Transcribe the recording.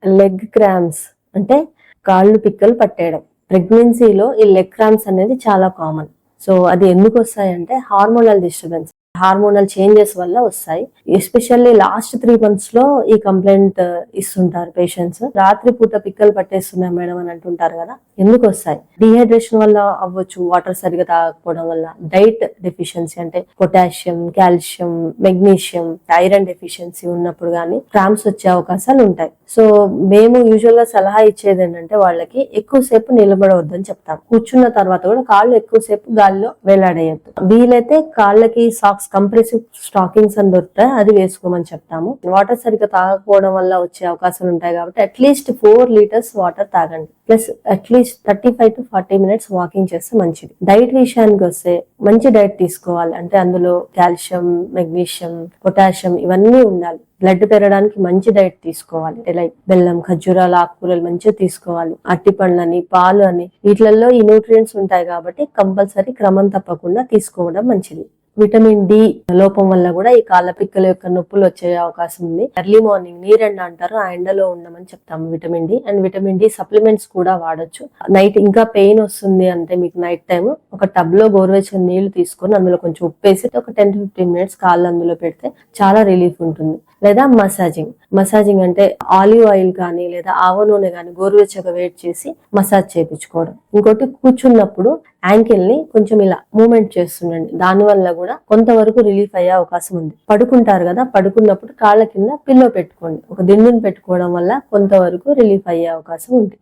Leg cramps అంటే కాళ్ళు పిక్కలు పట్టేయడం. ప్రెగ్నెన్సీలో ఈ లెగ్ క్రాంప్స్ అనేది చాలా కామన్. సో అది ఎందుకు వస్తాయంటే హార్మోనల్ డిస్టర్బెన్స్, హార్మోనల్ చేంజెస్ వల్ల వస్తాయి. ఎస్పెషల్లీ లాస్ట్ 3 months లో ఈ కంప్లైంట్ ఇస్తుంటారు పేషెంట్స్. రాత్రి పూట పిక్కలు పట్టేస్తున్నాయి మేడం అని అంటుంటారు కదా, ఎందుకు వస్తాయి? డిహైడ్రేషన్ వల్ల అవ్వచ్చు, వాటర్ సరిగా తాగకపోవడం వల్ల, డైట్ డెఫిషియన్సీ అంటే potassium, calcium, magnesium, iron deficiency ఉన్నప్పుడు కానీ క్రాంప్స్ వచ్చే అవకాశాలు ఉంటాయి. సో మేము యూజువల్ గా సలహా ఇచ్చేది ఏంటంటే వాళ్ళకి ఎక్కువసేపు నిలబడవద్దని చెప్తాం. కూర్చున్న తర్వాత కూడా కాళ్ళు ఎక్కువసేపు గాలిలో వేలాడేయద్దు. వీలైతే కాళ్ళకి సాక్స్, కంప్రెసివ్ స్టాకింగ్స్ అని దొరుకుతాయి, అది వేసుకోమని చెప్తాము. వాటర్ సరిగ్గా తాగకపోవడం వల్ల వచ్చే అవకాశాలు ఉంటాయి కాబట్టి అట్లీస్ట్ 4 liters వాటర్ తాగండి. Plus at least 35 to 40 minutes walking చేస్తే మంచిది. డైట్ విషయానికి వస్తే మంచి డైట్ తీసుకోవాలి. అంటే అందులో కాల్షియం, మెగ్నీషియం, పొటాషియం ఇవన్నీ ఉండాలి. బ్లడ్ పెరగడానికి మంచి డైట్ తీసుకోవాలి. లైక్ బెల్లం, ఖర్జూరాలు, ఆకుకూరలు మంచిగా తీసుకోవాలి. అట్టి పండ్లని, పాలు అని వీటిలలో ఈ న్యూట్రియంట్స్ ఉంటాయి కాబట్టి కంపల్సరీ క్రమం తప్పకుండా తీసుకోవడం మంచిది. విటమిన్ డి లోపం వల్ల కూడా ఈ కాళ్ళ పిక్కల యొక్క నొప్పులు వచ్చే అవకాశం ఉంది. ఎర్లీ మార్నింగ్ నీరెండ అంటారు, ఆ ఎండలో ఉండమని చెప్తాము vitamin D. And vitamin D supplements కూడా వాడొచ్చు. నైట్ ఇంకా పెయిన్ వస్తుంది అంటే మీకు నైట్ టైం ఒక టబ్ లో గోరువెచ్చని నీళ్లు తీసుకొని అందులో కొంచెం ఉప్పు వేసి ఒక 10 to 15 minutes కాళ్ళు అందులో పెడితే చాలా రిలీఫ్ ఉంటుంది. లేదా మసాజింగ్ అంటే ఆలివ్ ఆయిల్ కానీ లేదా ఆవ నూనె కానీ గోరువెచ్చగా వేడి చేసి మసాజ్ చేయించుకోవడం. ఇంకోటి కూర్చున్నప్పుడు యాంకిల్ ని కొంచెం ఇలా మూవ్మెంట్ చేస్తుండండి, దాని వల్ల కూడా కొంతవరకు రిలీఫ్ అయ్యే అవకాశం ఉంది. పడుకుంటారు కదా, పడుకున్నప్పుడు కాళ్ళ కింద పిల్లో పెట్టుకోండి, ఒక దిండును పెట్టుకోవడం వల్ల కొంతవరకు రిలీఫ్ అయ్యే అవకాశం ఉంది.